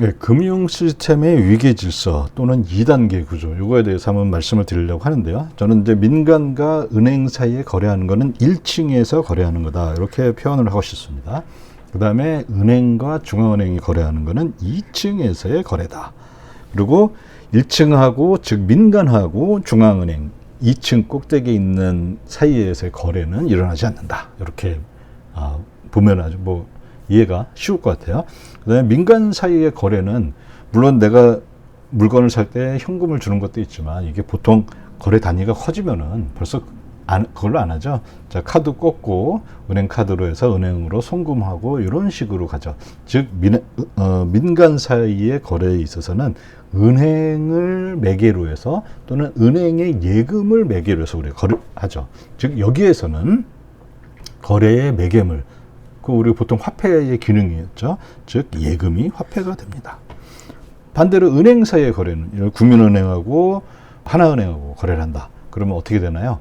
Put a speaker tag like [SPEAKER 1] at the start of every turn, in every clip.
[SPEAKER 1] 네, 금융 시스템의 위계 질서 또는 2단계 구조, 이거에 대해서 한번 말씀을 드리려고 하는데요. 저는 이제 민간과 은행 사이에 거래하는 거는 1층에서 거래하는 거다, 이렇게 표현을 하고 싶습니다. 그 다음에 은행과 중앙은행이 거래하는 거는 2층에서의 거래다. 그리고 1층하고, 즉 민간하고 중앙은행 2층 꼭대기에 있는 사이에서의 거래는 일어나지 않는다. 이렇게 보면 아주 이해가 쉬울 것 같아요. 그 다음에 민간 사이의 거래는 물론 내가 물건을 살 때 현금을 주는 것도 있지만, 이게 보통 거래 단위가 커지면은 벌써 그걸로 안 하죠. 자, 카드 꽂고 은행 카드로 해서 은행으로 송금하고 이런 식으로 가죠. 즉 민간 사이의 거래에 있어서는 은행을 매개로 해서 또는 은행의 예금을 매개로 해서 우리가 거래하죠. 즉 여기에서는 거래의 매개물, 우리 보통 화폐의 기능이었죠. 즉 예금이 화폐가 됩니다. 반대로 은행 사이의 거래는 국민은행하고 하나은행하고 거래를 한다. 그러면 어떻게 되나요?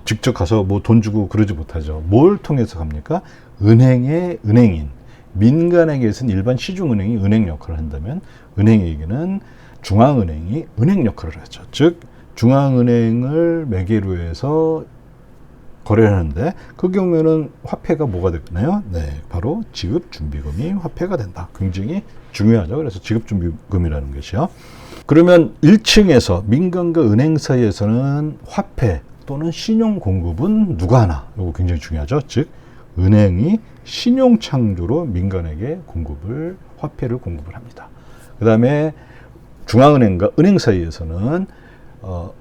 [SPEAKER 1] 직접 가서 돈 주고 그러지 못하죠. 뭘 통해서 갑니까? 은행의 은행인, 민간에게서는 일반 시중은행이 은행 역할을 한다면, 은행에게는 중앙은행이 은행 역할을 하죠. 즉 중앙은행을 매개로 해서 거래를 하는데, 그 경우에는 화폐가 뭐가 되나요? 네, 바로 지급준비금이 화폐가 된다. 굉장히 중요하죠. 그래서 지급준비금이라는 것이요. 그러면 1층에서 민간과 은행 사이에서는 화폐 또는 신용 공급은 누가 하나? 이거 굉장히 중요하죠. 즉 은행이 신용 창조로 민간에게 화폐를 공급을 합니다. 그 다음에 중앙은행과 은행 사이에서는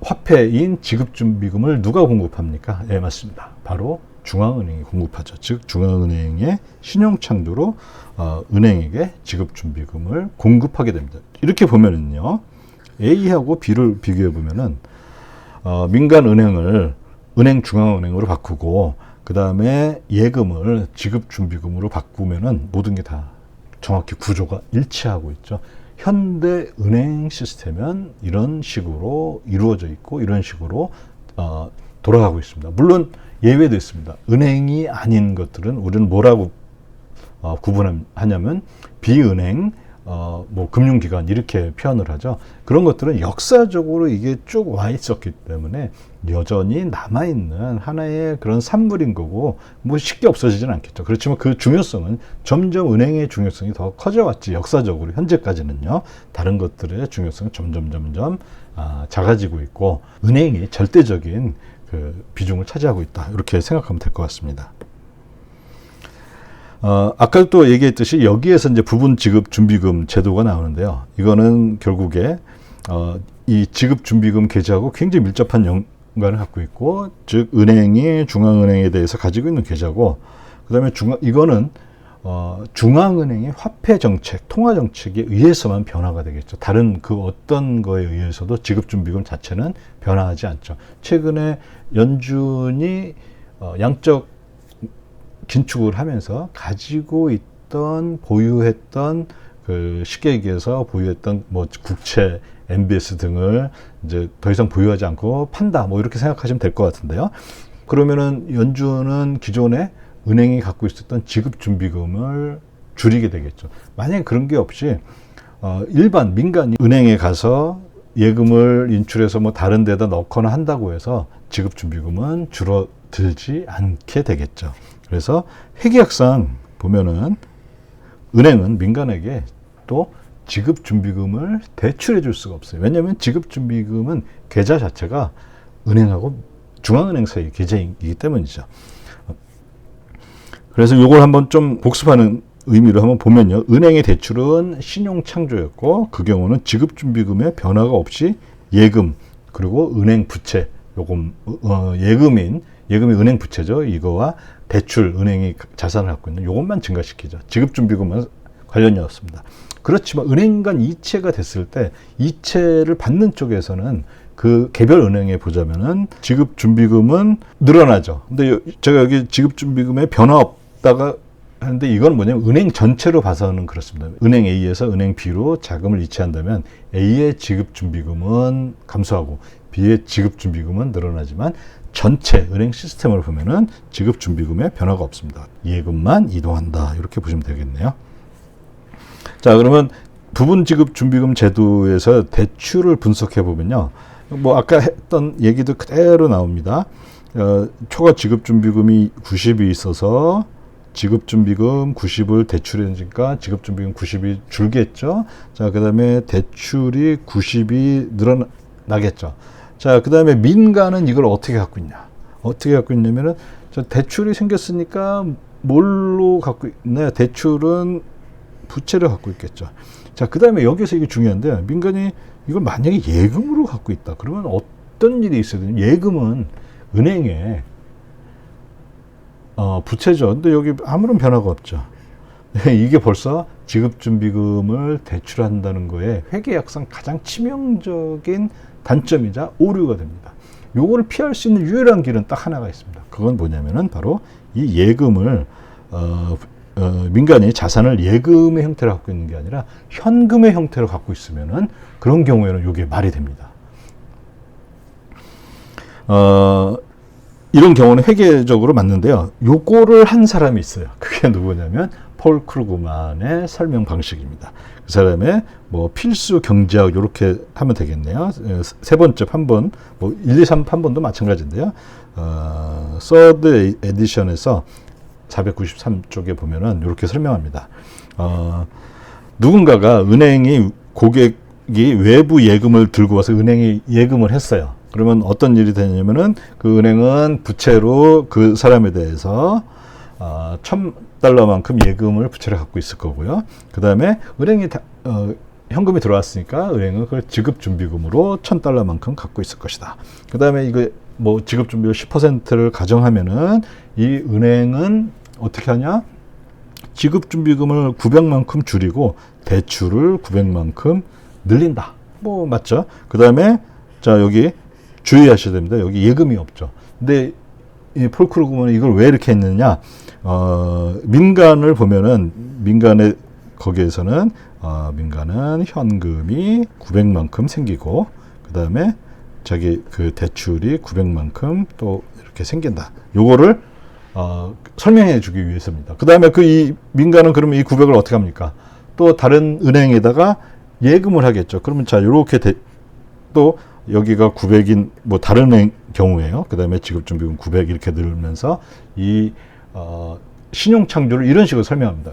[SPEAKER 1] 화폐인 지급준비금을 누가 공급합니까? 네, 맞습니다. 바로 중앙은행이 공급하죠. 즉 중앙은행의 신용창조로 은행에게 지급준비금을 공급하게 됩니다. 이렇게 보면은요, A하고 B를 비교해 보면은 민간은행을 은행 중앙은행으로 바꾸고, 그 다음에 예금을 지급준비금으로 바꾸면은 모든 게 다 정확히 구조가 일치하고 있죠. 현대 은행 시스템은 이런 식으로 이루어져 있고 이런 식으로 돌아가고 있습니다. 물론 예외도 있습니다. 은행이 아닌 것들은 우리는 뭐라고 구분하냐면 비은행, 금융기관 이렇게 표현을 하죠. 그런 것들은 역사적으로 이게 쭉 와 있었기 때문에 여전히 남아있는 하나의 그런 산물인 거고, 쉽게 없어지지는 않겠죠. 그렇지만 그 중요성은 점점 은행의 중요성이 더 커져왔지, 역사적으로 현재까지는요. 다른 것들의 중요성은 점점 작아지고 있고, 은행이 절대적인 그 비중을 차지하고 있다, 이렇게 생각하면 될 것 같습니다. 아까 또 얘기했듯이 여기에서 이제 부분 지급 준비금 제도가 나오는데요. 이거는 결국에 이 지급 준비금 계좌하고 굉장히 밀접한 연관을 갖고 있고, 즉 은행이 중앙은행에 대해서 가지고 있는 계좌고, 그다음에 이거는 중앙은행의 화폐 정책, 통화 정책에 의해서만 변화가 되겠죠. 다른 그 어떤 거에 의해서도 지급 준비금 자체는 변화하지 않죠. 최근에 연준이 양적 긴축을 하면서 가지고 있던, 보유했던, 그 쉽게 얘기해서 보유했던 국채, MBS 등을 이제 더 이상 보유하지 않고 판다, 이렇게 생각하시면 될 것 같은데요. 그러면은 연준은 기존에 은행이 갖고 있었던 지급 준비금을 줄이게 되겠죠. 만약에 그런 게 없이 일반 민간 은행에 가서 예금을 인출해서 다른 데다 넣거나 한다고 해서 지급 준비금은 줄어들지 않게 되겠죠. 그래서 회계학상 보면은 은행은 민간에게 또 지급준비금을 대출해 줄 수가 없어요. 왜냐하면 지급준비금은 계좌 자체가 은행하고 중앙은행 사이 계좌이기 때문이죠. 그래서 이걸 한번 좀 복습하는 의미로 한번 보면요, 은행의 대출은 신용창조였고, 그 경우는 지급준비금의 변화가 없이 예금, 그리고 은행 부채, 예금이 은행 부채죠. 이거와 대출, 은행이 자산을 갖고 있는 요것만 증가시키죠. 지급준비금은 관련이었습니다. 그렇지만 은행 간 이체가 됐을 때 이체를 받는 쪽에서는 그 개별 은행에 보자면은 지급준비금은 늘어나죠. 근데 제가 여기 지급준비금에 변화 없다가 하는데, 이건 뭐냐면 은행 전체로 봐서는 그렇습니다. 은행 A에서 은행 B로 자금을 이체한다면 A의 지급준비금은 감소하고 B의 지급준비금은 늘어나지만 전체 은행 시스템을 보면은 지급준비금에 변화가 없습니다. 예금만 이동한다, 이렇게 보시면 되겠네요. 자, 그러면 부분 지급 준비금 제도에서 대출을 분석해 보면요. 뭐 아까 했던 얘기도 그대로 나옵니다. 초과 지급 준비금이 90이 있어서 지급 준비금 90을 대출해주니까 지급 준비금 90이 줄겠죠. 자, 그다음에 대출이 90이 늘어나겠죠. 자, 그다음에 민간은 이걸 어떻게 갖고 있냐? 어떻게 갖고 있냐면은 저 대출이 생겼으니까 뭘로 갖고 있나요? 대출은 부채를 갖고 있겠죠. 자, 그다음에 여기서 이게 중요한데 민간이 이걸 만약에 예금으로 갖고 있다. 그러면 어떤 일이 있어야 되냐? 예금은 은행에 부채죠. 근데 여기 아무런 변화가 없죠. 이게 벌써 지급준비금을 대출한다는 거에 회계약상 가장 치명적인 단점이자 오류가 됩니다. 요거를 피할 수 있는 유일한 길은 딱 하나가 있습니다. 그건 뭐냐면은 바로 이 예금을 민간이 자산을 예금의 형태로 갖고 있는 게 아니라 현금의 형태로 갖고 있으면은 그런 경우에는 이게 말이 됩니다. 이런 경우는 회계적으로 맞는데요. 요거를 한 사람이 있어요. 그게 누구냐면 폴 크루그만의 설명 방식입니다. 그 사람의 뭐 필수 경제학 이렇게 하면 되겠네요. 세 번째 판본, 뭐 1, 2, 3 판본도 마찬가지인데요. 서드 에디션에서 493쪽에 보면은 이렇게 설명합니다. 누군가가 은행이 고객이 외부 예금을 들고 와서 은행이 예금을 했어요. 그러면 어떤 일이 되냐면은 그 은행은 부채로 그 사람에 대해서 $1,000만큼 예금을 부채를 갖고 있을 거고요. 그 다음에 은행이 현금이 들어왔으니까 은행은 그걸 지급준비금으로 $1,000만큼 갖고 있을 것이다. 그 다음에 이거 뭐 지급준비율 10%를 가정하면은 이 은행은 어떻게 하냐? 지급준비금을 900만큼 줄이고 대출을 900만큼 늘린다. 뭐 맞죠? 그 다음에 자 여기 주의하셔야 됩니다. 여기 예금이 없죠. 근데 이 폴 크루그만은 이걸 왜 이렇게 했느냐? 민간을 보면은 민간의 거기에서는 민간은 현금이 900만큼 생기고 그 다음에 자기 그 대출이 900만큼 또 이렇게 생긴다. 요거를 설명해 주기 위해서입니다. 그 다음에 이 민간은 그러면 이 900을 어떻게 합니까? 또 다른 은행에다가 예금을 하겠죠. 그러면 자 요렇게 또 여기가 900인 뭐 다른 은행 경우에요. 그 다음에 지급준비금 900 이렇게 늘면서 이 신용창조를 이런 식으로 설명합니다.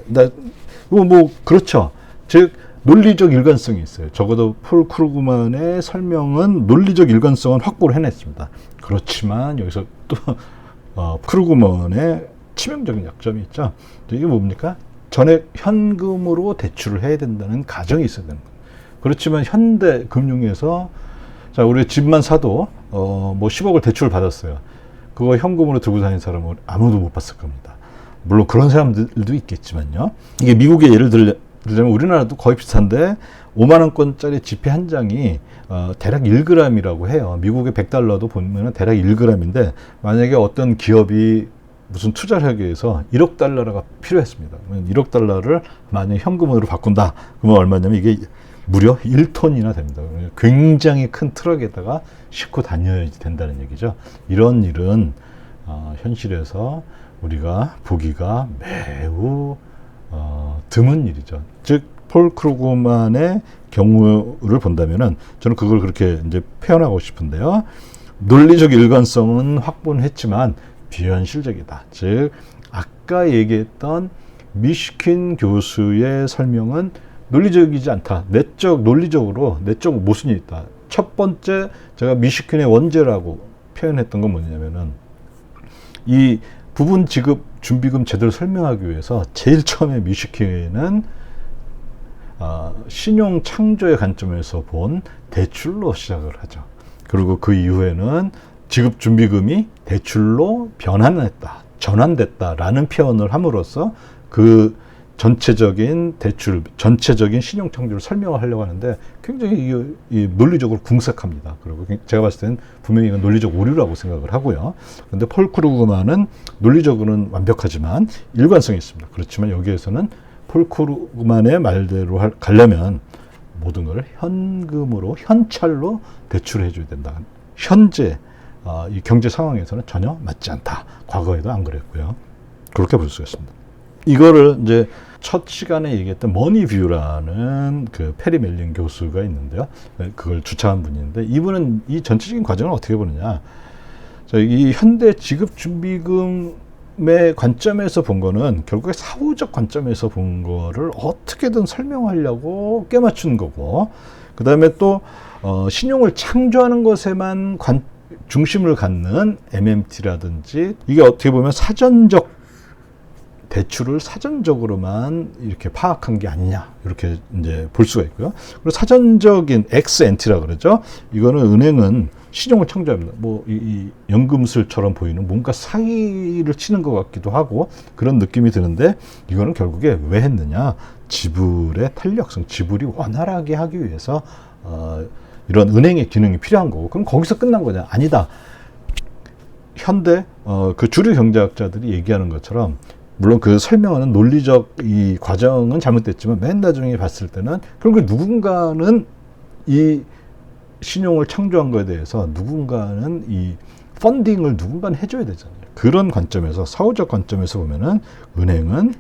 [SPEAKER 1] 이거 뭐 그렇죠. 즉 논리적 일관성이 있어요. 적어도 폴 크루그만의 설명은 논리적 일관성은 확보를 해냈습니다. 그렇지만 여기서 또 크루그만의 치명적인 약점이 있죠. 이게 뭡니까? 전액 현금으로 대출을 해야 된다는 가정이 있어야 되는 거예요. 그렇지만 현대 금융에서 자, 우리 집만 사도 뭐 10억을 대출을 받았어요. 그거 현금으로 들고 다니는 사람은 아무도 못 봤을 겁니다. 물론 그런 사람들도 있겠지만요. 이게 미국의 예를 들자면 우리나라도 거의 비슷한데 5만 원권짜리 지폐 한 장이 대략 1g이라고 해요. 미국의 $100도 보면 대략 1g인데 만약에 어떤 기업이 무슨 투자를 하기 위해서 $1억 필요했습니다. 1억 만약 현금으로 바꾼다. 그러면 얼마냐면 이게 무려 1톤이나 됩니다. 굉장히 큰 트럭에다가 싣고 다녀야 된다는 얘기죠. 이런 일은 현실에서 우리가 보기가 매우 드문 일이죠. 즉 폴 크루그만의 경우를 본다면은 저는 그걸 그렇게 이제 표현하고 싶은데요. 논리적 일관성은 확보는 했지만 비현실적이다. 즉 아까 얘기했던 미시킨 교수의 설명은 논리적이지 않다. 논리적으로 내적 모순이 있다. 첫 번째 제가 미시킨의 원죄라고 표현했던 건 뭐냐면은 이 부분 지급 준비금 제도를 설명하기 위해서 제일 처음에 미시킨은 신용 창조의 관점에서 본 대출로 시작을 하죠. 그리고 그 이후에는 지급 준비금이 대출로 전환됐다라는 표현을 함으로써 그 전체적인 신용 창조를 설명을 하려고 하는데 굉장히 논리적으로 궁색합니다. 그리고 제가 봤을 때는 분명히 이건 논리적 오류라고 생각을 하고요. 그런데 폴 크루그만은 논리적으로는 완벽하지만 일관성이 있습니다. 그렇지만 여기에서는 폴 크루그만의 말대로 가려면 모든 걸 현찰로 대출해 줘야 된다. 현재 이 경제 상황에서는 전혀 맞지 않다. 과거에도 안 그랬고요. 그렇게 볼 수가 있습니다. 이거를 이제 첫 시간에 얘기했던 머니뷰라는 그 페리 멜린 교수가 있는데요. 그걸 주창한 분인데 이분은 이 전체적인 과정을 어떻게 보느냐. 이 현대 지급준비금의 관점에서 본 거는 결국에 사후적 관점에서 본 거를 어떻게든 설명하려고 꿰맞춘 거고, 그 다음에 또 신용을 창조하는 것에만 중심을 갖는 MMT라든지, 이게 어떻게 보면 사전적 대출을 사전적으로만 이렇게 파악한 게 아니냐, 이렇게 이제 볼 수가 있고요. 그리고 사전적인 XNT라 그러죠. 이거는 은행은 신용을 창조합니다. 뭐 이 연금술처럼 보이는 뭔가 사기를 치는 것 같기도 하고 그런 느낌이 드는데, 이거는 결국에 왜 했느냐? 지불의 탄력성, 지불이 원활하게 하기 위해서 이런 은행의 기능이 필요한 거고. 그럼 거기서 끝난 거냐? 아니다. 현대 그 주류 경제학자들이 얘기하는 것처럼, 물론 그 설명하는 논리적 이 과정은 잘못됐지만 맨 나중에 봤을 때는 결국 누군가는 이 신용을 창조한 거에 대해서 누군가는 이 펀딩을 누군가는 해줘야 되잖아요. 그런 관점에서, 사후적 관점에서 보면은 은행은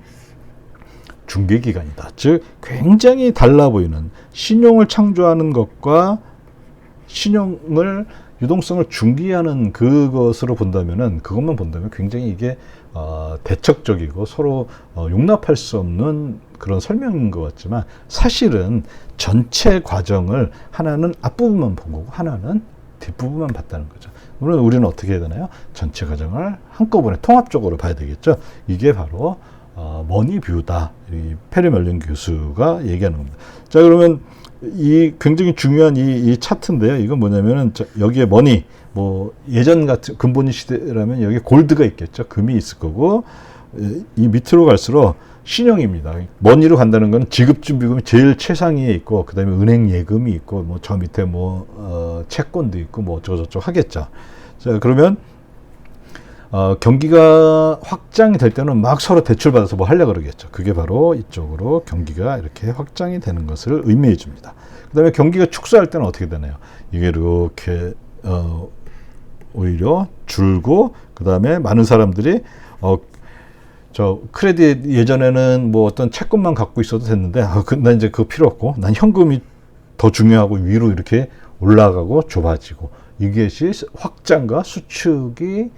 [SPEAKER 1] 중개기관이다. 즉 굉장히 달라 보이는, 신용을 창조하는 것과 신용을 유동성을 중개하는 그것으로 본다면은, 그것만 본다면 굉장히 이게 대척적이고 서로 용납할 수 없는 그런 설명인 것 같지만, 사실은 전체 과정을 하나는 앞부분만 본 거고 하나는 뒷부분만 봤다는 거죠. 물론 우리는 어떻게 해야 되나요? 전체 과정을 한꺼번에 통합적으로 봐야 되겠죠. 이게 바로 머니뷰다. 이 페리 멜린 교수가 얘기하는 겁니다. 자, 그러면 이 굉장히 중요한 이 차트인데요. 이건 뭐냐면은 여기에 머니, 뭐 예전 같은 근본이 시대라면 여기 골드가 있겠죠. 금이 있을 거고, 이 밑으로 갈수록 신용입니다. 머니로 간다는 건 지급준비금이 제일 최상위에 있고, 그 다음에 은행 예금이 있고, 뭐 저 밑에 뭐 채권도 있고, 뭐 어쩌고저쩌고 하겠죠. 자, 그러면 경기가 확장이 될 때는 막 서로 대출받아서 뭐 하려고 그러겠죠. 그게 바로 이쪽으로 경기가 이렇게 확장이 되는 것을 의미해 줍니다. 그 다음에 경기가 축소할 때는 어떻게 되나요? 이게 이렇게 오히려 줄고, 그 다음에 많은 사람들이 저 크레딧 예전에는 뭐 어떤 채권만 갖고 있어도 됐는데, 난 이제 그거 필요 없고 난 현금이 더 중요하고 위로 이렇게 올라가고 좁아지고, 이것이 확장과 수축이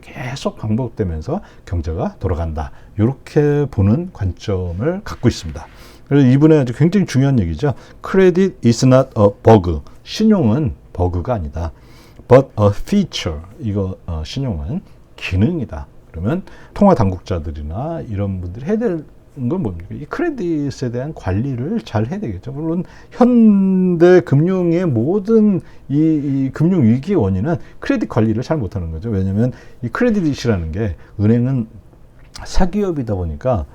[SPEAKER 1] 계속 반복되면서 경제가 돌아간다. 이렇게 보는 관점을 갖고 있습니다. 그래서 이분의 아주 굉장히 중요한 얘기죠. Credit is not a bug. 신용은 버그가 아니다. But a feature. 이거 신용은 기능이다. 그러면 통화 당국자들이나 이런 분들이 해야 될 건 뭡니까? 이 크레딧에 대한 관리를 잘 해야 되겠죠. 물론 현대 금융의 모든 이 금융 위기의 원인은 크레딧 관리를 잘 못하는 거죠. 왜냐하면 이 크레딧이라는 게, 은행은 사기업이다 보니까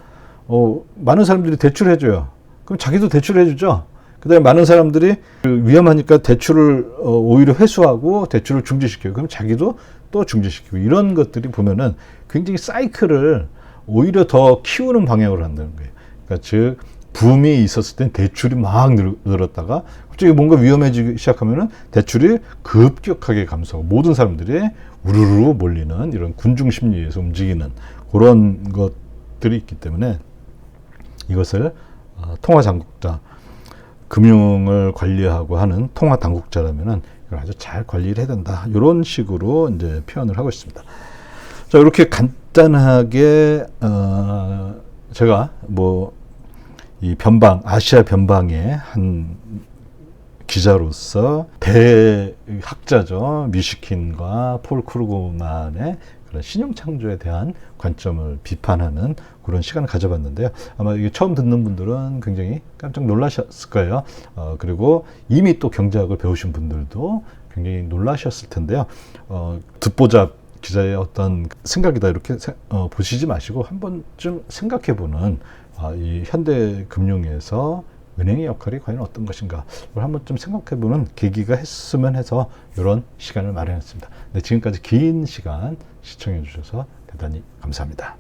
[SPEAKER 1] 많은 사람들이 대출해줘요. 그럼 자기도 대출해주죠. 그다음에 많은 사람들이 위험하니까 대출을 오히려 회수하고 대출을 중지시켜요. 그럼 자기도 또 중지시키고, 이런 것들이 보면은 굉장히 사이클을 오히려 더 키우는 방향으로 한다는 거예요. 그러니까 즉 붐이 있었을 땐 대출이 막 늘었다가 갑자기 뭔가 위험해지기 시작하면은 대출이 급격하게 감소하고, 모든 사람들이 우르르 몰리는 이런 군중 심리에서 움직이는 그런 것들이 있기 때문에, 이것을 통화 당국자, 금융을 관리하고 하는 통화 당국자라면은 이걸 아주 잘 관리를 해야 된다. 이런 식으로 이제 표현을 하고 있습니다. 자, 이렇게 간단하게 제가 뭐 이 아시아 변방의 한 기자로서 대학자죠. 미슈킨과 폴 크루그만의 그런 신용 창조에 대한 관점을 비판하는 그런 시간을 가져봤는데요. 아마 이게 처음 듣는 분들은 굉장히 깜짝 놀라셨을 거예요. 그리고 이미 또 경제학을 배우신 분들도 굉장히 놀라셨을 텐데요. 듣보잡 기자의 어떤 생각이다 이렇게 보시지 마시고 한 번쯤 생각해보는 이 현대 금융에서 은행의 역할이 과연 어떤 것인가, 이걸 한 번쯤 생각해보는 계기가 했으면 해서 이런 시간을 마련했습니다. 네, 지금까지 긴 시간 시청해 주셔서 대단히 감사합니다.